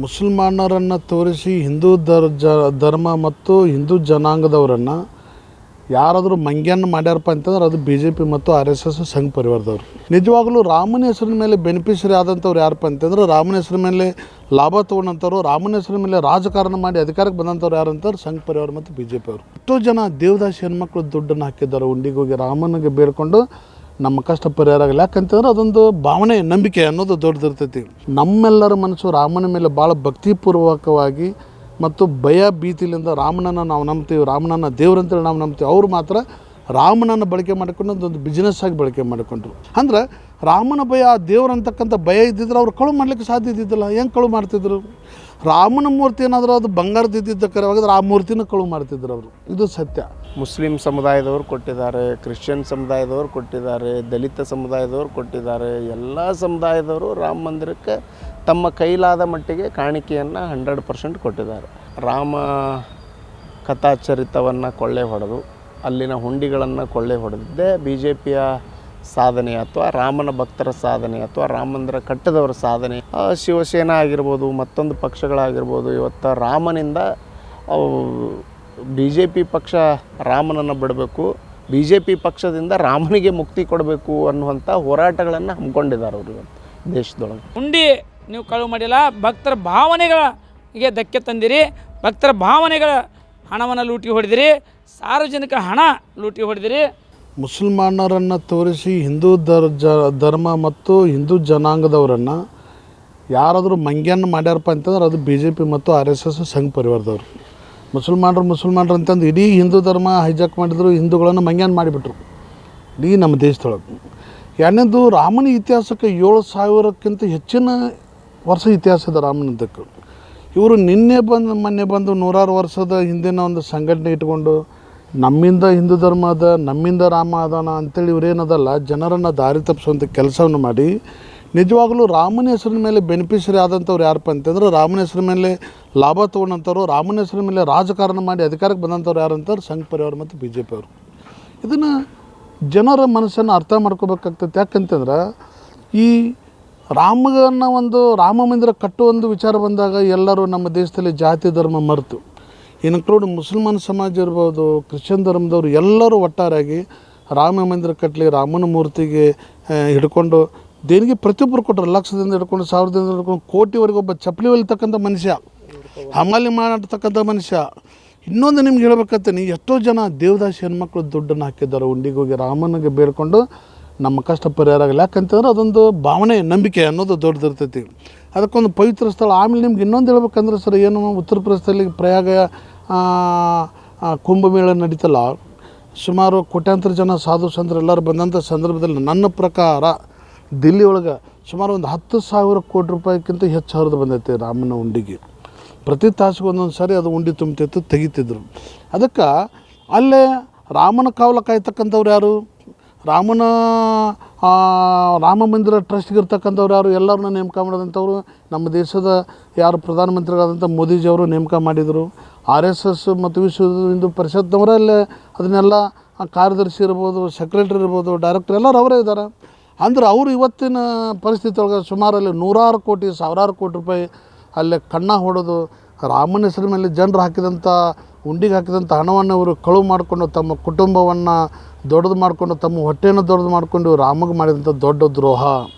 ಮುಸಲ್ಮಾನರನ್ನು ತೋರಿಸಿ ಹಿಂದೂ ಧರ್ಮ ಮತ್ತು ಹಿಂದೂ ಜನಾಂಗದವರನ್ನು ಯಾರಾದರೂ ಮಂಗ್ಯನ ಮಾಡ್ಯಾರಪ್ಪ ಅಂತಂದ್ರೆ ಅದು BJP ಮತ್ತು RSS ಸಂಘ ಪರಿವಾರದವರು. ನಿಜವಾಗಲೂ ರಾಮನ ಹೆಸರಿನ ಮೇಲೆ ಬೆನಿಫಿಷರಿ ಆದಂಥವ್ರು ಯಾರಪ್ಪ ಅಂತಂದ್ರೆ ರಾಮನ ಹೆಸರಿನ ಮೇಲೆ ಲಾಭ ತೊಗೊಂಡಂಥವ್ರು, ರಾಮನ ಹೆಸರಿನ ಮೇಲೆ ರಾಜಕಾರಣ ಮಾಡಿ ಅಧಿಕಾರಕ್ಕೆ ಬಂದಂಥವ್ರು ಯಾರು ಅಂತಾರೆ ಸಂಘ ಪರಿವಾರ ಮತ್ತು BJP ಅವರು. ಎಷ್ಟೋ ಜನ ದೇವದಾಸಿ ಹೆಣ್ಮಕ್ಳು ದುಡ್ಡನ್ನು ಹಾಕಿದ್ದಾರೆ, ಉಂಡಿಗೆ ಹೋಗಿ ರಾಮನಿಗೆ ಬೇಡ್ಕೊಂಡು ನಮ್ಮ ಕಷ್ಟ ಪರಿಹಾರ ಆಗಲ್ಲ. ಯಾಕಂತಂದ್ರೆ ಅದೊಂದು ಭಾವನೆ, ನಂಬಿಕೆ ಅನ್ನೋದು ದೊಡ್ಡದಿರ್ತೈತಿ. ನಮ್ಮೆಲ್ಲರ ಮನಸ್ಸು ರಾಮನ ಮೇಲೆ ಭಾಳ ಭಕ್ತಿಪೂರ್ವಕವಾಗಿ ಮತ್ತು ಭಯ ಭೀತಿಲಿಂದ ರಾಮನನ್ನು ನಾವು ನಂಬ್ತೀವಿ, ರಾಮನನ್ನು ದೇವ್ರಂತೇಳಿ ನಾವು ನಂಬ್ತೀವಿ. ಅವರು ಮಾತ್ರ ರಾಮನನ್ನು ಬಳಕೆ ಮಾಡಿಕೊಂಡು ಅದೊಂದು ಬಿಸ್ನೆಸ್ ಆಗಿ ಬಳಕೆ ಮಾಡಿಕೊಂಡ್ರು. ಅಂದ್ರೆ ರಾಮನ ಭಯ, ದೇವ್ರಂತಕ್ಕಂಥ ಭಯ ಇದ್ದಿದ್ರೆ ಅವ್ರು ಕಳು ಮಾಡಲಿಕ್ಕೆ ಸಾಧ್ಯ ಇದ್ದಿದ್ದಿಲ್ಲ. ಹೆಂಗೆ ಕಳು ಮಾಡ್ತಿದ್ರು? ರಾಮನ ಮೂರ್ತಿ ಏನಾದರೂ ಅದು ಬಂಗಾರದ ಇದ್ದಿದ್ದ ಕರೆವಾದ್ರೆ ಆ ಮೂರ್ತಿನ ಕಳು ಮಾಡ್ತಿದ್ರು ಅವರು. ಇದು ಸತ್ಯ. ಮುಸ್ಲಿಂ ಸಮುದಾಯದವರು ಕೊಟ್ಟಿದ್ದಾರೆ, ಕ್ರಿಶ್ಚಿಯನ್ ಸಮುದಾಯದವರು ಕೊಟ್ಟಿದ್ದಾರೆ, ದಲಿತ ಸಮುದಾಯದವರು ಕೊಟ್ಟಿದ್ದಾರೆ. ಎಲ್ಲ ಸಮುದಾಯದವರು ರಾಮ ಮಂದಿರಕ್ಕೆ ತಮ್ಮ ಕೈಲಾದ ಮಟ್ಟಿಗೆ ಕಾಣಿಕೆಯನ್ನು 100% ಕೊಟ್ಟಿದ್ದಾರೆ. ರಾಮ ಕಥಾಚರಿತವನ್ನು ಕೊಳ್ಳೆ ಹೊಡೆದು ಅಲ್ಲಿನ ಹುಂಡಿಗಳನ್ನು ಕೊಳ್ಳೆ ಹೊಡೆದಿದ್ದೇ BJPಯ ಸಾಧನೆ ಅಥವಾ ರಾಮನ ಭಕ್ತರ ಸಾಧನೆ ಅಥವಾ ರಾಮ ಮಂದಿರ ಕಟ್ಟದವರ ಸಾಧನೆ. ಶಿವಸೇನಾ ಆಗಿರ್ಬೋದು, ಮತ್ತೊಂದು ಪಕ್ಷಗಳಾಗಿರ್ಬೋದು, ಇವತ್ತು ರಾಮನಿಂದ BJP ಪಕ್ಷ ರಾಮನನ್ನು ಬಿಡಬೇಕು, BJP ಪಕ್ಷದಿಂದ ರಾಮನಿಗೆ ಮುಕ್ತಿ ಕೊಡಬೇಕು ಅನ್ನುವಂಥ ಹೋರಾಟಗಳನ್ನು ಹಮ್ಮಿಕೊಂಡಿದ್ದಾರೆ ಅವರು ಇವತ್ತು ದೇಶದೊಳಗೆ. ಹುಂಡಿ ನೀವು ಕಳುವು ಮಾಡಿಲ್ಲ, ಭಕ್ತರ ಭಾವನೆಗಳಿಗೆ ಧಕ್ಕೆ ತಂದಿರಿ, ಭಕ್ತರ ಭಾವನೆಗಳ ಹಣವನ್ನು ಲೂಟಿ ಹೊಡೆದಿರಿ, ಸಾರ್ವಜನಿಕ ಹಣ ಲೂಟಿ ಹೊಡೆದಿರಿ. ಮುಸಲ್ಮಾನರನ್ನು ತೋರಿಸಿ ಹಿಂದೂ ಧರ್ಮ ಮತ್ತು ಹಿಂದೂ ಜನಾಂಗದವರನ್ನು ಯಾರಾದರೂ ಮಂಗ್ಯನ ಮಾಡ್ಯಾರಪ್ಪ ಅಂತಂದ್ರೆ ಅದು BJP ಮತ್ತು RSS ಸಂಘ ಪರಿವಾರದವರು. ಮುಸಲ್ಮಾನರು ಅಂತಂದು ಇಡೀ ಹಿಂದೂ ಧರ್ಮ ಹೈಜಾಕ್ ಮಾಡಿದ್ರು, ಹಿಂದೂಗಳನ್ನು ಮಂಗ್ಯನ ಮಾಡಿಬಿಟ್ರು ಇಡೀ ನಮ್ಮ ದೇಶದೊಳಗೆ. ಎರಡನೇದು, ರಾಮನ ಇತಿಹಾಸಕ್ಕೆ 7,000ಕ್ಕಿಂತ ಹೆಚ್ಚಿನ ವರ್ಷ ಇತಿಹಾಸ ಇದೆ ರಾಮನಂತಕ್ಕೆ. ಇವರು ಮೊನ್ನೆ ಬಂದು 100 ವರ್ಷದ ಹಿಂದಿನ ಒಂದು ಸಂಘಟನೆ ಇಟ್ಕೊಂಡು ನಮ್ಮಿಂದ ಹಿಂದೂ ಧರ್ಮ ಅದ, ನಮ್ಮಿಂದ ರಾಮ ಅದಾನ ಅಂಥೇಳಿ ಇವರೇನದಲ್ಲ ಜನರನ್ನು ದಾರಿ ತಪ್ಪಿಸುವಂಥ ಕೆಲಸವನ್ನು ಮಾಡಿ ನಿಜವಾಗಲೂ ರಾಮನ ಹೆಸರಿನ ಮೇಲೆ ಬೆನಿಫಿಷರಿ ಆದಂಥವ್ರು ಯಾರಪ್ಪ ಅಂತಂದ್ರೆ ರಾಮನ ಹೆಸರಿನ ಮೇಲೆ ಲಾಭ ತೊಗೊಂಡಂಥವ್ರು, ರಾಮನ ಹೆಸರಿನ ಮೇಲೆ ರಾಜಕಾರಣ ಮಾಡಿ ಅಧಿಕಾರಕ್ಕೆ ಬಂದಂಥವ್ರು ಯಾರು ಅಂತಾರೆ ಸಂಘ ಪರಿವಾರ ಮತ್ತು BJP ಅವರು. ಇದನ್ನು ಜನರ ಮನಸ್ಸನ್ನು ಅರ್ಥ ಮಾಡ್ಕೋಬೇಕಾಗ್ತೈತೆ. ಯಾಕಂತಂದ್ರೆ ಈ ರಾಮ ಮಂದಿರ ಕಟ್ಟುವ ಒಂದು ವಿಚಾರ ಬಂದಾಗ ಎಲ್ಲರೂ ನಮ್ಮ ದೇಶದಲ್ಲಿ ಜಾತಿ ಧರ್ಮ ಮರೆತು ಇನ್ಕ್ಲೂಡ್ ಮುಸಲ್ಮಾನ್ ಸಮಾಜ ಇರ್ಬೋದು, ಕ್ರಿಶ್ಚಿಯನ್ ಧರ್ಮದವರು ಎಲ್ಲರೂ ಒಟ್ಟಾರಾಗಿ ರಾಮ ಮಂದಿರ ಕಟ್ಟಲಿ, ರಾಮನ ಮೂರ್ತಿಗೆ ಹಿಡ್ಕೊಂಡು ದೇಣಿಗೆ ಪ್ರತಿಯೊಬ್ಬರು ಕೊಟ್ಟರು. ಲಕ್ಷದಿಂದ ಹಿಡ್ಕೊಂಡು 1,000ದಿಂದ ಹಿಡ್ಕೊಂಡು ಕೋಟಿವರೆಗೆ ಒಬ್ಬ ಚಪ್ಪಲಿ ಹೊಲಿತಕ್ಕಂಥ ಮನುಷ್ಯ, ಹಮಾಲಿ ಮಾಡತಕ್ಕಂಥ ಮನುಷ್ಯ. ಇನ್ನೊಂದು ನಿಮ್ಗೆ ಹೇಳ್ಬೇಕಂತೀನಿ, ಎಷ್ಟೋ ಜನ ದೇವದಾಸಿ ಹೆಣ್ಮಕ್ಳು ದುಡ್ಡನ್ನು ಹಾಕಿದ್ದಾರೆ, ಉಂಡಿಗೆ ಹೋಗಿ ರಾಮನಿಗೆ ಬೇಡ್ಕೊಂಡು ನಮ್ಮ ಕಷ್ಟ ಪರಿಹಾರ ಆಗಲ್ಲ. ಯಾಕಂತಂದ್ರೆ ಅದೊಂದು ಭಾವನೆ, ನಂಬಿಕೆ ಅನ್ನೋದು ದೊಡ್ಡದಿರ್ತೈತಿ. ಅದಕ್ಕೊಂದು ಪವಿತ್ರ ಸ್ಥಳ. ಆಮೇಲೆ ನಿಮ್ಗೆ ಇನ್ನೊಂದು ಹೇಳ್ಬೇಕಂದ್ರೆ ಸರ್, ಏನು ಉತ್ತರ ಪ್ರದೇಶದಲ್ಲಿ ಪ್ರಯಾಗ ಕುಂಭಮೇಳ ನಡೀತಲ್ಲ, ಸುಮಾರು ಕೋಟ್ಯಾಂತರ ಜನ ಸಾಧು ಸಂತರು ಎಲ್ಲರೂ ಬಂದಂಥ ಸಂದರ್ಭದಲ್ಲಿ ನನ್ನ ಪ್ರಕಾರ ದಿಲ್ಲಿ ಒಳಗೆ ಸುಮಾರು ಒಂದು 10,000 ಕೋಟಿ ರೂಪಾಯಿಗಿಂತ ಹೆಚ್ಚು ಹರಿದು ಬಂದೈತೆ ರಾಮನ ಉಂಡಿಗೆ. ಪ್ರತಿ ತಾಸಿಗೆ ಒಂದೊಂದು ಸಾರಿ ಅದು ಉಂಡಿ ತುಂಬ್ತಿತ್ತು, ತೆಗಿತಿದ್ರು. ಅದಕ್ಕೆ ಅಲ್ಲೇ ರಾಮನ ಕಾವಲ ಕಾಯ್ತಕ್ಕಂಥವ್ರು ಯಾರು, ರಾಮ ಮಂದಿರ ಟ್ರಸ್ಟ್ಗೆ ಇರ್ತಕ್ಕಂಥವ್ರು ಯಾರು, ಎಲ್ಲರನ್ನ ನೇಮಕ ಮಾಡಿದಂಥವ್ರು ನಮ್ಮ ದೇಶದ ಯಾರು ಪ್ರಧಾನಮಂತ್ರಿಗಳಾದಂಥ ಮೋದಿಜಿಯವರು ನೇಮಕ ಮಾಡಿದರು. RSS ಮತ್ತು ವಿಶ್ವ ಹಿಂದೂ ಪರಿಷತ್ನವರಲ್ಲೇ ಅದನ್ನೆಲ್ಲ ಕಾರ್ಯದರ್ಶಿ ಇರ್ಬೋದು, ಸೆಕ್ರೆಟರಿ ಇರ್ಬೋದು, ಡೈರೆಕ್ಟರ್ ಎಲ್ಲರೂ ಅವರೇ ಇದ್ದಾರೆ. ಅಂದ್ರೆ ಅವರು ಇವತ್ತಿನ ಪರಿಸ್ಥಿತಿ ಒಳಗೆ ಸುಮಾರಲ್ಲಿ 100 ಕೋಟಿ 1000 ಕೋಟಿ ರೂಪಾಯಿ ಅಲ್ಲೇ ಕಣ್ಣ ಹೊಡೆದು ರಾಮನ ಹೆಸರಿನ ಮೇಲೆ ಜನರು ಹಾಕಿದಂಥ ಉಂಡಿಗೆ ಹಾಕಿದಂಥ ಹಣವನ್ನು ಅವರು ಕಳುವು ಮಾಡಿಕೊಂಡು ತಮ್ಮ ಕುಟುಂಬವನ್ನು ದೊಡ್ಡದು ಮಾಡಿಕೊಂಡು ತಮ್ಮ ಹೊಟ್ಟೆಯನ್ನು ದೊಡ್ಡದು ಮಾಡಿಕೊಂಡು ರಾಮಗೆ ಮಾಡಿದಂಥ ದೊಡ್ಡ ದ್ರೋಹ.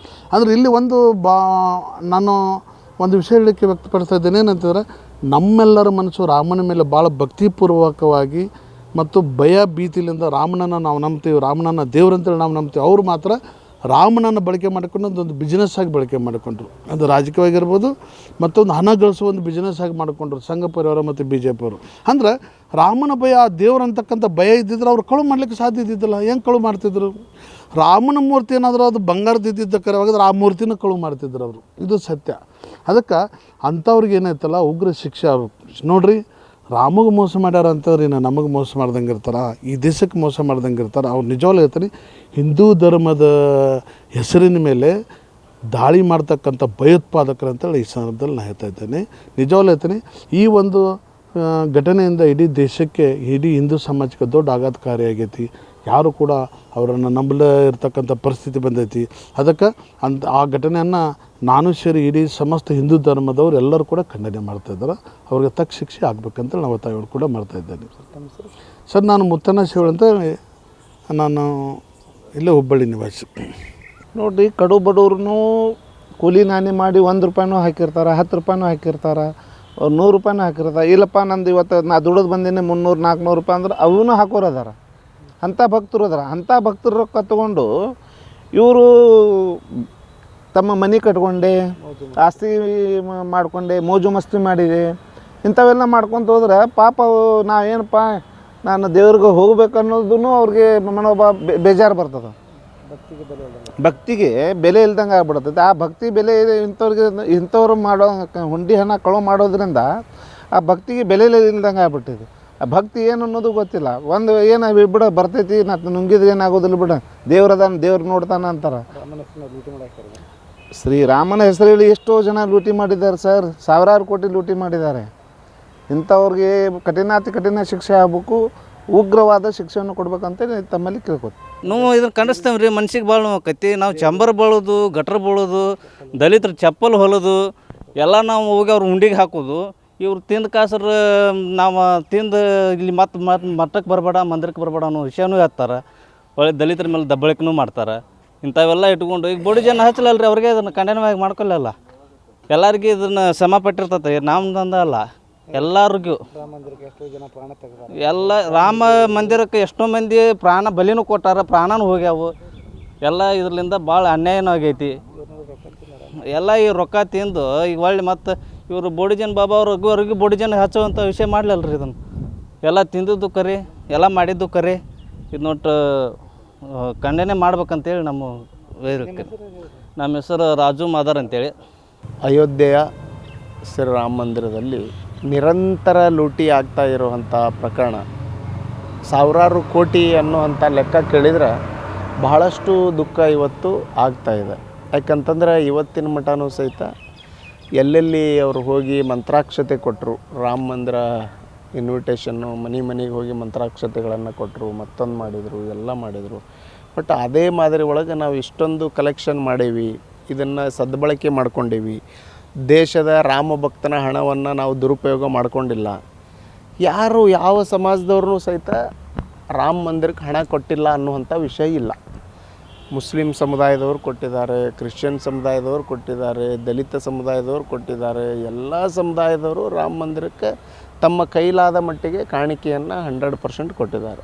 ಅಂದರೆ ಇಲ್ಲಿ ನಾನು ಒಂದು ವಿಷಯ ಹೇಳಲಿಕ್ಕೆ ವ್ಯಕ್ತಪಡಿಸ್ತಾ ಇದ್ದೇನೆ. ಏನಂತಂದರೆ ನಮ್ಮೆಲ್ಲರ ಮನಸ್ಸು ರಾಮನ ಮೇಲೆ ಭಾಳ ಭಕ್ತಿಪೂರ್ವಕವಾಗಿ ಮತ್ತು ಭಯ ಭೀತಿಲಿಂದ ರಾಮನನ್ನು ನಾವು ನಂಬ್ತೀವಿ, ರಾಮನನ್ನು ದೇವ್ರಂತೇಳಿ ನಾವು ನಂಬ್ತೀವಿ. ಅವರು ಮಾತ್ರ ರಾಮನನ್ನು ಬಳಕೆ ಮಾಡಿಕೊಂಡು ಅದೊಂದು ಬಿಸ್ನೆಸ್ ಆಗಿ ಬಳಕೆ ಮಾಡಿಕೊಂಡ್ರು. ಅದು ರಾಜಕೀಯವಾಗಿರ್ಬೋದು, ಮತ್ತೊಂದು ಹಣ ಗಳಿಸುವ ಒಂದು ಬಿಸ್ನೆಸ್ ಆಗಿ ಮಾಡಿಕೊಂಡ್ರು ಸಂಘ ಪರಿವಾರ ಮತ್ತು BJP ಅವರು. ಅಂದ್ರೆ ರಾಮನ ಭಯ, ದೇವ್ರಂತಕ್ಕಂಥ ಭಯ ಇದ್ದಿದ್ರೆ ಅವ್ರು ಕಳು ಮಾಡಲಿಕ್ಕೆ ಸಾಧ್ಯ ಇದ್ದಿದ್ದಿಲ್ಲ. ಹೆಂಗೆ ಕಳು ಮಾಡ್ತಿದ್ರು? ರಾಮನ ಮೂರ್ತಿ ಏನಾದರೂ ಅದು ಬಂಗಾರದ ಇದ್ದಿದ್ದ ಕರೆವಾದ್ರೆ ಆ ಮೂರ್ತಿನ ಕಳು ಮಾಡ್ತಿದ್ರು ಅವರು. ಇದು ಸತ್ಯ. ಅದಕ್ಕೆ ಅಂಥವ್ರಿಗೆ ಏನಾಯ್ತಲ್ಲ ಉಗ್ರ ಶಿಕ್ಷೆ ಆಗಬೇಕು. ನೋಡಿರಿ, ರಾಮಗೆ ಮೋಸ ಮಾಡ್ಯಾರ ಅಂತಂದ್ರೆ ನಮಗೆ ಮೋಸ ಮಾಡ್ದಂಗೆ ಇರ್ತಾರೆ, ಈ ದೇಶಕ್ಕೆ ಮೋಸ ಮಾಡ್ದಂಗೆ ಇರ್ತಾರೆ. ಅವ್ರು ನಿಜವಾಗ್ಲೂ ಹೇಳ್ತೀನಿ, ಹಿಂದೂ ಧರ್ಮದ ಹೆಸರಿನ ಮೇಲೆ ದಾಳಿ ಮಾಡ್ತಕ್ಕಂಥ ಭಯೋತ್ಪಾದಕರು ಅಂತೇಳಿ ಈ ಸಂದರ್ಭದಲ್ಲಿ ನಾನು ಹೇಳ್ತಾ ಇದ್ದೇನೆ. ನಿಜವಾಗ್ಲೂ ಹೇಳ್ತೀನಿ, ಈ ಒಂದು ಘಟನೆಯಿಂದ ಇಡೀ ದೇಶಕ್ಕೆ, ಇಡೀ ಹಿಂದೂ ಸಮಾಜಕ್ಕೆ ದೊಡ್ಡ ಆಘಾತಕಾರಿಯಾಗೈತಿ. ಯಾರು ಕೂಡ ಅವರನ್ನು ನಂಬಲೇ ಇರ್ತಕ್ಕಂಥ ಪರಿಸ್ಥಿತಿ ಬಂದೈತಿ. ಅದಕ್ಕೆ ಆ ಘಟನೆಯನ್ನು ನಾನು ಸೇರಿ ಇಡೀ ಸಮಸ್ತ ಹಿಂದೂ ಧರ್ಮದವರು ಎಲ್ಲರೂ ಕೂಡ ಖಂಡನೆ ಮಾಡ್ತಾಯಿದ್ದಾರೆ. ಅವ್ರಿಗೆ ತಕ್ಕ ಶಿಕ್ಷೆ ಆಗಬೇಕಂತ ನಾವು ಒತ್ತಾಯ ಕೂಡ ಮಾಡ್ತಾಯಿದ್ದೇನೆ. ಸರ್, ನಾನು ಮುತ್ತಣ್ಣ ಶಿವಳ್ಳಿ ಅಂತ, ನಾನು ಇಲ್ಲೇ ಹುಬ್ಬಳ್ಳಿ ನಿವಾಸಿ. ನೋಡಿರಿ, ಕಡು ಬಡವ್ರೂ ಕೂಲಿ ನಾನಿ ಮಾಡಿ 1 ರೂಪಾಯಿನೂ ಹಾಕಿರ್ತಾರೆ, 10 ರೂಪಾಯಿನೂ ಹಾಕಿರ್ತಾರೆ, 100 ರೂಪಾಯಿನೂ ಹಾಕಿರ್ತಾರೆ. ಇಲ್ಲಪ್ಪ ನಂದು ಇವತ್ತು ನಾ ದುಡಿದು ಬಂದೀನಿ 300-400 ರೂಪಾಯಿ ಅಂದ್ರೆ ಅವೂ ಹಾಕೋರು ಅದಾರ. ಅಂಥ ಭಕ್ತರು ಅದಾರ. ಅಂಥ ಭಕ್ತರು ರೊಕ್ಕ ತಗೊಂಡು ಇವರು ತಮ್ಮ ಮನೆ ಕಟ್ಕೊಂಡೆ, ಆಸ್ತಿ ಮಾಡ್ಕೊಂಡೆ, ಮೋಜು ಮಸ್ತಿ ಮಾಡಿದೆ, ಇಂಥವೆಲ್ಲ ಮಾಡ್ಕೊತ ಹೋದ್ರೆ ಪಾಪ ನಾವೇನಪ್ಪ ನಾನು ದೇವ್ರಿಗೆ ಹೋಗ್ಬೇಕು ಅನ್ನೋದೂ ಅವ್ರಿಗೆ ಮನೋಭಾವ ಬೇಜಾರು ಬರ್ತದೆ. ಭಕ್ತಿಗೆ ಬೆಲೆ ಇಲ್ದಂಗೆ ಆಗ್ಬಿಡ್ತೈತೆ. ಆ ಭಕ್ತಿ ಬೆಲೆ ಇಂಥವ್ರು ಮಾಡೋ ಹುಂಡಿ ಹಣ ಕಳು ಮಾಡೋದ್ರಿಂದ ಆ ಭಕ್ತಿಗೆ ಬೆಲೆ ಇಲ್ದಂಗೆ ಆಗ್ಬಿಟ್ಟಿದೆ. ಆ ಭಕ್ತಿ ಏನು ಅನ್ನೋದು ಗೊತ್ತಿಲ್ಲ. ಒಂದು ಏನು ಬಿಡ ಬರ್ತೈತಿ, ನಾನು ನುಂಗಿದ್ರೆ ಏನಾಗೋದಿಲ್ಲ ಬಿಡ, ದೇವ್ರದಾನ, ದೇವ್ರು ನೋಡ್ತಾನೆ ಅಂತಾರೆ. ಶ್ರೀರಾಮನ ಹೆಸರಲ್ಲಿ ಎಷ್ಟೋ ಜನ ಲೂಟಿ ಮಾಡಿದ್ದಾರೆ ಸರ್, ಸಾವಿರಾರು ಕೋಟಿ ಲೂಟಿ ಮಾಡಿದ್ದಾರೆ. ಇಂಥವ್ರಿಗೆ ಕಠಿಣಾತಿ ಕಠಿಣ ಶಿಕ್ಷೆ ಆಗಬೇಕು, ಉಗ್ರವಾದ ಶಿಕ್ಷೆಯನ್ನು ಕೊಡ್ಬೇಕಂತ ತಮ್ಮಲ್ಲಿ ಕೇಳ್ಕೊತೀವಿ. ನಾವು ಇದನ್ನು ಖಂಡಿಸ್ತೇವೆ ರೀ. ಮನ್ಸಿಗೆ ಭಾಳ ನೋವು ಆಕೈತಿ. ನಾವು ಚಂಬರ್ ಬೀಳೋದು, ಗಟ್ರ ಬೀಳೋದು, ದಲಿತರು ಚಪ್ಪಲ್ ಹೊಲೋದು ಎಲ್ಲ ನಾವು ಹೋಗಿ ಅವ್ರು ಉಂಡಿಗೆ ಹಾಕೋದು. ಇವ್ರು ತಿಂದು ಕಾಸರ ನಾವು ತಿಂದು ಇಲ್ಲಿ ಮಟ್ಟಕ್ಕೆ ಬರಬೇಡ, ಮಂದಿರಕ್ಕೆ ಬರಬೇಡ ಅನ್ನೋ ವಿಷಯನೂ ಹೇಳ್ತಾರೆ. ಒಳ್ಳೆ ದಲಿತರ ಮೇಲೆ ದಬ್ಬಳಿಕೆನೂ ಮಾಡ್ತಾರೆ. ಇಂಥವೆಲ್ಲ ಇಟ್ಕೊಂಡು ಈಗ ಬಡ ಜನ ಹಚ್ಚಲಲ್ಲ ರೀ, ಅವ್ರಿಗೆ ಅದನ್ನು ಖಂಡನವಾಗಿ ಮಾಡ್ಕೊಳ್ಳಲ್ಲ. ಎಲ್ಲರಿಗೂ ಇದನ್ನು ಶ್ರಮ ಪಟ್ಟಿರ್ತದೆ, ನಮ್ದಂದ ಅಲ್ಲ, ಎಲ್ಲರಿಗೂ. ಎಲ್ಲ ರಾಮ ಮಂದಿರಕ್ಕೆ ಎಷ್ಟೋ ಮಂದಿ ಪ್ರಾಣ ಬಲಿನೂ ಕೊಟ್ಟಾರ, ಪ್ರಾಣನೂ ಹೋಗ್ಯಾವು. ಎಲ್ಲ ಇದರಿಂದ ಭಾಳ ಅನ್ಯಾಯನೂ ಆಗೈತಿ. ಎಲ್ಲ ಈ ರೊಕ್ಕ ತಿಂದು ಈಗ ಒಳ್ಳೆ ಮತ್ತು ಇವರು ಬೋಡಿಜನ್ ಬಾಬಾ ಅವ್ರಿಗೆ ಬೋಡಿಜನ್ ಹಚ್ಚುವಂಥ ವಿಷಯ ಮಾಡಲಲ್ಲ ರೀ. ಇದನ್ನು ಎಲ್ಲ ತಿಂದಿದ್ದು ಕರೆ, ಎಲ್ಲ ಮಾಡಿದ್ದು ಕರೆ. ಇದು ನೋಟ್ಟು ಖಂಡನೆ ಮಾಡ್ಬೇಕಂತೇಳಿ ನಮ್ಮ ವೇದಿಕೆ. ನಮ್ಮ ಹೆಸರು ರಾಜು ಮಾದರ್ ಅಂತೇಳಿ. ಅಯೋಧ್ಯೆಯ ಶ್ರೀರಾಮ ಮಂದಿರದಲ್ಲಿ ನಿರಂತರ ಲೂಟಿ ಆಗ್ತಾ ಇರುವಂಥ ಪ್ರಕರಣ, ಸಾವಿರಾರು ಕೋಟಿ ಅನ್ನುವಂಥ ಲೆಕ್ಕ ಕೇಳಿದರೆ ಬಹಳಷ್ಟು ದುಃಖ ಇವತ್ತು ಆಗ್ತಾಯಿದೆ. ಯಾಕಂತಂದ್ರೆ ಇವತ್ತಿನ ಮಟ್ಟನೂ ಸಹಿತ ಎಲ್ಲೆಲ್ಲಿ ಅವರು ಹೋಗಿ ಮಂತ್ರಾಕ್ಷತೆ ಕೊಟ್ಟರು, ರಾಮ ಮಂದಿರ ಇನ್ವಿಟೇಷನ್ನು, ಮನೆಗೆ ಹೋಗಿ ಮಂತ್ರಾಕ್ಷತೆಗಳನ್ನು ಕೊಟ್ಟರು, ಮತ್ತೊಂದು ಮಾಡಿದರು, ಎಲ್ಲ ಮಾಡಿದರು. ಬಟ್ ಅದೇ ಮಾದರಿ ಒಳಗೆ ನಾವು ಇಷ್ಟೊಂದು ಕಲೆಕ್ಷನ್ ಮಾಡೀವಿ, ಇದನ್ನು ಸದ್ಬಳಕೆ ಮಾಡ್ಕೊಂಡೀವಿ. ದೇಶದ ರಾಮ ಭಕ್ತನ ಹಣವನ್ನು ನಾವು ದುರುಪಯೋಗ ಮಾಡ್ಕೊಂಡಿಲ್ಲ. ಯಾರು ಯಾವ ಸಮಾಜದವ್ರೂ ಸಹಿತ ರಾಮ ಮಂದಿರಕ್ಕೆ ಹಣ ಕೊಟ್ಟಿಲ್ಲ ಅನ್ನುವಂಥ ವಿಷಯ ಇಲ್ಲ. ಮುಸ್ಲಿಂ ಸಮುದಾಯದವರು ಕೊಟ್ಟಿದ್ದಾರೆ, ಕ್ರಿಶ್ಚಿಯನ್ ಸಮುದಾಯದವರು ಕೊಟ್ಟಿದ್ದಾರೆ, ದಲಿತ ಸಮುದಾಯದವರು ಕೊಟ್ಟಿದ್ದಾರೆ. ಎಲ್ಲ ಸಮುದಾಯದವರು ರಾಮ ಮಂದಿರಕ್ಕೆ ತಮ್ಮ ಕೈಲಾದ ಮಟ್ಟಿಗೆ ಕಾಣಿಕೆಯನ್ನು 100% ಕೊಟ್ಟಿದ್ದಾರೆ.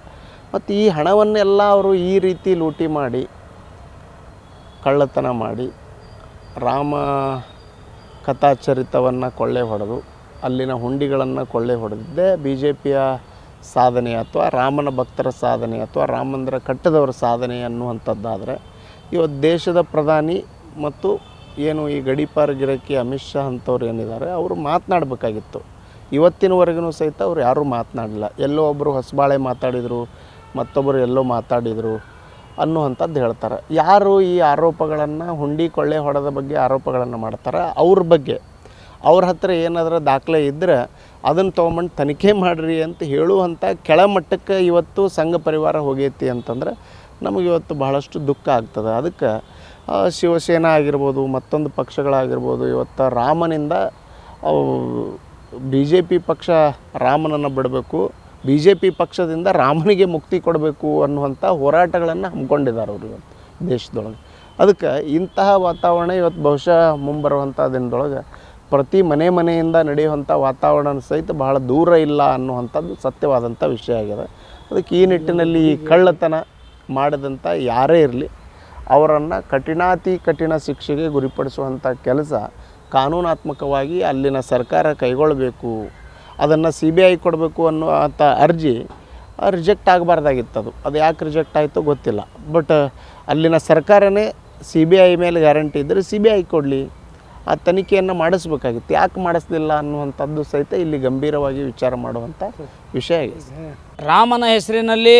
ಮತ್ತು ಈ ಹಣವನ್ನೆಲ್ಲ ಅವರು ಈ ರೀತಿ ಲೂಟಿ ಮಾಡಿ, ಕಳ್ಳತನ ಮಾಡಿ, ರಾಮ ಕಥಾಚರಿತವನ್ನು ಕೊಳ್ಳೆ ಹೊಡೆದು, ಅಲ್ಲಿನ ಹುಂಡಿಗಳನ್ನು ಕೊಳ್ಳೆ ಹೊಡೆದಿದ್ದೇ ಬಿ ಜೆ ಪಿಯ ಸಾಧನೆ ಅಥವಾ ರಾಮನ ಭಕ್ತರ ಸಾಧನೆ ಅಥವಾ ರಾಮ ಮಂದಿರ ಕಟ್ಟದವರ ಸಾಧನೆ ಅನ್ನುವಂಥದ್ದಾದರೆ, ಇವತ್ತು ದೇಶದ ಪ್ರಧಾನಿ ಮತ್ತು ಏನು ಈ ಗಡೀಪಾರ ಗಿರಕಿ ಅಮಿತ್ ಶಾ ಅಂಥವ್ರು ಏನಿದ್ದಾರೆ ಅವರು ಮಾತನಾಡಬೇಕಾಗಿತ್ತು. ಇವತ್ತಿನವರೆಗೂ ಸಹಿತ ಅವ್ರು ಯಾರೂ ಮಾತನಾಡಲಿಲ್ಲ. ಎಲ್ಲೋ ಒಬ್ಬರು ಹೊಸಬಾಳೆ ಮಾತಾಡಿದರು, ಮತ್ತೊಬ್ಬರು ಎಲ್ಲೋ ಮಾತಾಡಿದರು ಅನ್ನುವಂಥದ್ದು ಹೇಳ್ತಾರೆ. ಯಾರು ಈ ಆರೋಪಗಳನ್ನು, ಹುಂಡಿ ಕೊಳ್ಳೆ ಹೊಡೆದ ಬಗ್ಗೆ ಆರೋಪಗಳನ್ನು ಮಾಡ್ತಾರೆ, ಅವ್ರ ಬಗ್ಗೆ ಅವ್ರ ಹತ್ರ ಏನಾದರೂ ದಾಖಲೆ ಇದ್ದರೆ ಅದನ್ನು ತೊಗೊಂಬಂದು ತನಿಖೆ ಮಾಡಿರಿ ಅಂತ ಹೇಳುವಂಥ ಕೆಳಮಟ್ಟಕ್ಕೆ ಇವತ್ತು ಸಂಘ ಪರಿವಾರ ಹೋಗೈತಿ ಅಂತಂದ್ರೆ ನಮಗೆ ಇವತ್ತು ಬಹಳಷ್ಟು ದುಃಖ ಆಗ್ತದೆ. ಅದಕ್ಕೆ ಶಿವಸೇನಾ ಆಗಿರ್ಬೋದು, ಮತ್ತೊಂದು ಪಕ್ಷಗಳಾಗಿರ್ಬೋದು, ಇವತ್ತು ರಾಮನಿಂದ ಬಿ ಜೆ ಪಿ ಪಕ್ಷ ರಾಮನನ್ನು ಬಿಡಬೇಕು, ಬಿ ಜೆ ಪಿ ಪಕ್ಷದಿಂದ ರಾಮನಿಗೆ ಮುಕ್ತಿ ಕೊಡಬೇಕು ಅನ್ನುವಂಥ ಹೋರಾಟಗಳನ್ನು ಹಮ್ಮಿಕೊಂಡಿದ್ದಾರೆ ಅವರು ಇವತ್ತು ದೇಶದೊಳಗೆ. ಅದಕ್ಕೆ ಇಂತಹ ವಾತಾವರಣ ಇವತ್ತು ಬಹುಶಃ ಮುಂಬರುವಂಥ ದಿನದೊಳಗೆ ಪ್ರತಿ ಮನೆಯಿಂದ ನಡೆಯುವಂಥ ವಾತಾವರಣ ಸಹಿತ ಬಹಳ ದೂರ ಇಲ್ಲ ಅನ್ನುವಂಥದ್ದು ಸತ್ಯವಾದಂಥ ವಿಷಯ ಆಗಿದೆ. ಅದಕ್ಕೆ ಈ ನಿಟ್ಟಿನಲ್ಲಿ ಈ ಕಳ್ಳತನ ಮಾಡಿದಂಥ ಯಾರೇ ಇರಲಿ ಅವರನ್ನು ಕಠಿಣಾತಿ ಕಠಿಣ ಶಿಕ್ಷೆಗೆ ಗುರಿಪಡಿಸುವಂಥ ಕೆಲಸ ಕಾನೂನಾತ್ಮಕವಾಗಿ ಅಲ್ಲಿನ ಸರ್ಕಾರ ಕೈಗೊಳ್ಳಬೇಕು. ಅದನ್ನು CBI ಕೊಡಬೇಕು ಅನ್ನುವಂಥ ಅರ್ಜಿ ರಿಜೆಕ್ಟ್ ಆಗಬಾರ್ದಾಗಿತ್ತು. ಅದು ಯಾಕೆ ರಿಜೆಕ್ಟ್ ಆಯಿತು ಗೊತ್ತಿಲ್ಲ. ಬಟ್ ಅಲ್ಲಿನ ಸರ್ಕಾರನೇ CBI ಮೇಲೆ ಗ್ಯಾರಂಟಿ ಇದ್ದರೆ CBI ಕೊಡಲಿ, ಆ ತನಿಖೆಯನ್ನು ಮಾಡಿಸ್ಬೇಕಾಗಿತ್ತು. ಯಾಕೆ ಮಾಡಿಸ್ಲಿಲ್ಲ ಅನ್ನುವಂಥದ್ದು ಸಹಿತ ಇಲ್ಲಿ ಗಂಭೀರವಾಗಿ ವಿಚಾರ ಮಾಡುವಂಥ ವಿಷಯ ಆಗಿದೆ. ರಾಮನ ಹೆಸರಿನಲ್ಲಿ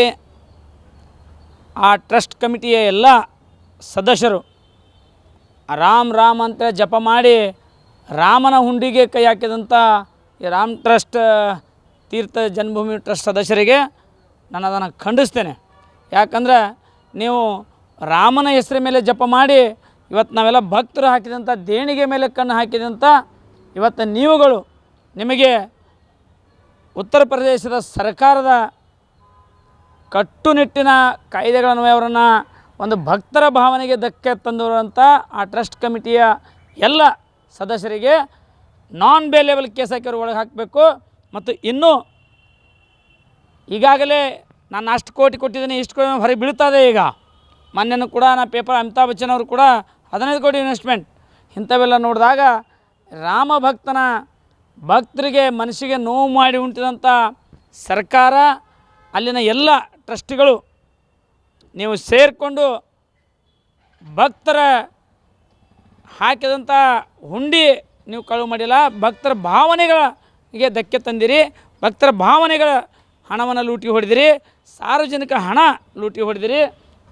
ಆ ಟ್ರಸ್ಟ್ ಕಮಿಟಿಯ ಎಲ್ಲ ಸದಸ್ಯರು ರಾಮ್ ಅಂತ ಜಪ ಮಾಡಿ ರಾಮನ ಹುಂಡಿಗೆ ಕೈ ಹಾಕಿದಂಥ ಈ ರಾಮ್ ಟ್ರಸ್ಟ್ ತೀರ್ಥ ಜನ್ಮಭೂಮಿ ಟ್ರಸ್ಟ್ ಸದಸ್ಯರಿಗೆ ನಾನು ಅದನ್ನು ಖಂಡಿಸ್ತೇನೆ. ಯಾಕಂದ್ರೆ ನೀವು ರಾಮನ ಹೆಸರ ಮೇಲೆ ಜಪ ಮಾಡಿ ಇವತ್ತು ನಾವೆಲ್ಲ ಭಕ್ತರು ಹಾಕಿದಂಥ ದೇಣಿಗೆ ಮೇಲೆ ಕಣ್ಣು ಹಾಕಿದಂಥ ಇವತ್ತು ನೀವುಗಳು ನಿಮಗೆ ಉತ್ತರ ಪ್ರದೇಶದ ಸರ್ಕಾರದ ಕಟ್ಟುನಿಟ್ಟಿನ ಕಾಯ್ದೆಗಳನ್ವಯವರನ್ನು ಒಂದು ಭಕ್ತರ ಭಾವನೆಗೆ ಧಕ್ಕೆ ತಂದಿರುವಂಥ ಆ ಟ್ರಸ್ಟ್ ಕಮಿಟಿಯ ಎಲ್ಲ ಸದಸ್ಯರಿಗೆ ನಾನ್ ಬೇಲೇಬಲ್ ಕೇಸ್ ಹಾಕಿ ಒಳಗೆ ಹಾಕಬೇಕು. ಮತ್ತು ಇನ್ನೂ ಈಗಾಗಲೇ ನಾನು ಅಷ್ಟು ಕೋಟಿ ಕೊಟ್ಟಿದ್ದೀನಿ, ಇಷ್ಟು ಕೋಟಿ ಹೊರಗೆ ಬೀಳ್ತದೆ. ಈಗ ಮೊನ್ನೆನೂ ಕೂಡ ನಾನು ಪೇಪರ್ ಅಮಿತಾಬ್ ಬಚ್ಚನ್ ಅವರು ಕೂಡ 15 ಕೋಟಿ ಇನ್ವೆಸ್ಟ್ಮೆಂಟ್ ಇಂಥವೆಲ್ಲ ನೋಡಿದಾಗ ರಾಮ ಭಕ್ತರಿಗೆ ಮನಸ್ಸಿಗೆ ನೋವು ಮಾಡಿ ಉಂಟಿದಂಥ ಸರ್ಕಾರ, ಅಲ್ಲಿನ ಎಲ್ಲ ಟ್ರಸ್ಟಿಗಳು ನೀವು ಸೇರಿಕೊಂಡು ಭಕ್ತರ ಹಾಕಿದಂಥ ಹುಂಡಿ ನೀವು ಕಳುವು ಮಾಡಿಲ್ಲ, ಭಕ್ತರ ಭಾವನೆಗಳಿಗೆ ಧಕ್ಕೆ ತಂದಿರಿ, ಭಕ್ತರ ಭಾವನೆಗಳ ಹಣವನ್ನು ಲೂಟಿ ಹೊಡೆದಿರಿ, ಸಾರ್ವಜನಿಕ ಹಣ ಲೂಟಿ ಹೊಡೆದಿರಿ.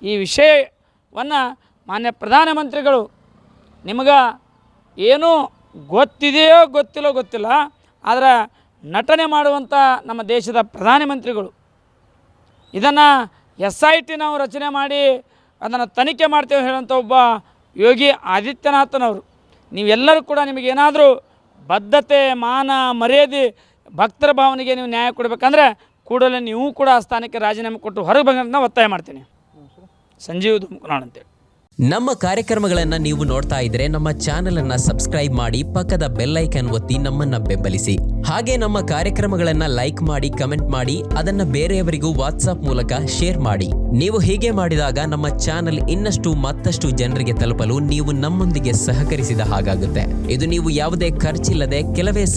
ಈ ವಿಷಯವನ್ನು ಮಾನ್ಯ ಪ್ರಧಾನಮಂತ್ರಿಗಳು ನಿಮಗೆ ಏನೂ ಗೊತ್ತಿದೆಯೋ ಗೊತ್ತಿಲ್ಲ, ಆದರೆ ನಟನೆ ಮಾಡುವಂಥ ನಮ್ಮ ದೇಶದ ಪ್ರಧಾನಮಂತ್ರಿಗಳು ಇದನ್ನು SIT ನಾವು ರಚನೆ ಮಾಡಿ ಅದನ್ನು ತನಿಖೆ ಮಾಡ್ತೇವೆ ಹೇಳೋಂಥ ಒಬ್ಬ ಯೋಗಿ ಆದಿತ್ಯನಾಥನವರು, ನೀವೆಲ್ಲರೂ ಕೂಡ ನಿಮಗೇನಾದರೂ ಬದ್ಧತೆ, ಮಾನ, ಮರ್ಯಾದೆ, ಭಕ್ತರ ಭಾವನೆಗೆ ನೀವು ನ್ಯಾಯ ಕೊಡಬೇಕಂದ್ರೆ ಕೂಡಲೇ ನೀವು ಕೂಡ ಆ ಸ್ಥಾನಕ್ಕೆ ರಾಜೀನಾಮೆ ಕೊಟ್ಟು ಹೊರಗೆ ಬಂದ ಒತ್ತಾಯ ಮಾಡ್ತೀನಿ. ಸಂಜೀವ್ ದುಮ್ಕನಾಳ್ ಅಂತೇಳಿ. ನಮ್ಮ ಕಾರ್ಯಕ್ರಮಗಳನ್ನು ನೀವು ನೋಡ್ತಾ ಇದ್ರೆ ನಮ್ಮ ಚಾನೆಲ್ ಅನ್ನ ಸಬ್ಸ್ಕ್ರೈಬ್ ಮಾಡಿ, ಪಕ್ಕದ ಬೆಲ್ ಐಕನ್ ಒತ್ತಿ ನಮ್ಮನ್ನ ಬೆಂಬಲಿಸಿ. ಹಾಗೆ ನಮ್ಮ ಕಾರ್ಯಕ್ರಮಗಳನ್ನ ಲೈಕ್ ಮಾಡಿ, ಕಮೆಂಟ್ ಮಾಡಿ, ಅದನ್ನ ಬೇರೆಯವರಿಗೂ ವಾಟ್ಸ್ಆಪ್ ಮೂಲಕ ಶೇರ್ ಮಾಡಿ. ನೀವು ಹೀಗೆ ಮಾಡಿದಾಗ ನಮ್ಮ ಚಾನೆಲ್ ಇನ್ನಷ್ಟು ಮತ್ತಷ್ಟು ಜನರಿಗೆ ತಲುಪಲು ನೀವು ನಮ್ಮೊಂದಿಗೆ ಸಹಕರಿಸಿದ ಹಾಗಾಗುತ್ತೆ. ಇದು ನೀವು ಯಾವುದೇ ಖರ್ಚಿಲ್ಲದೆ ಕೆಲವೇ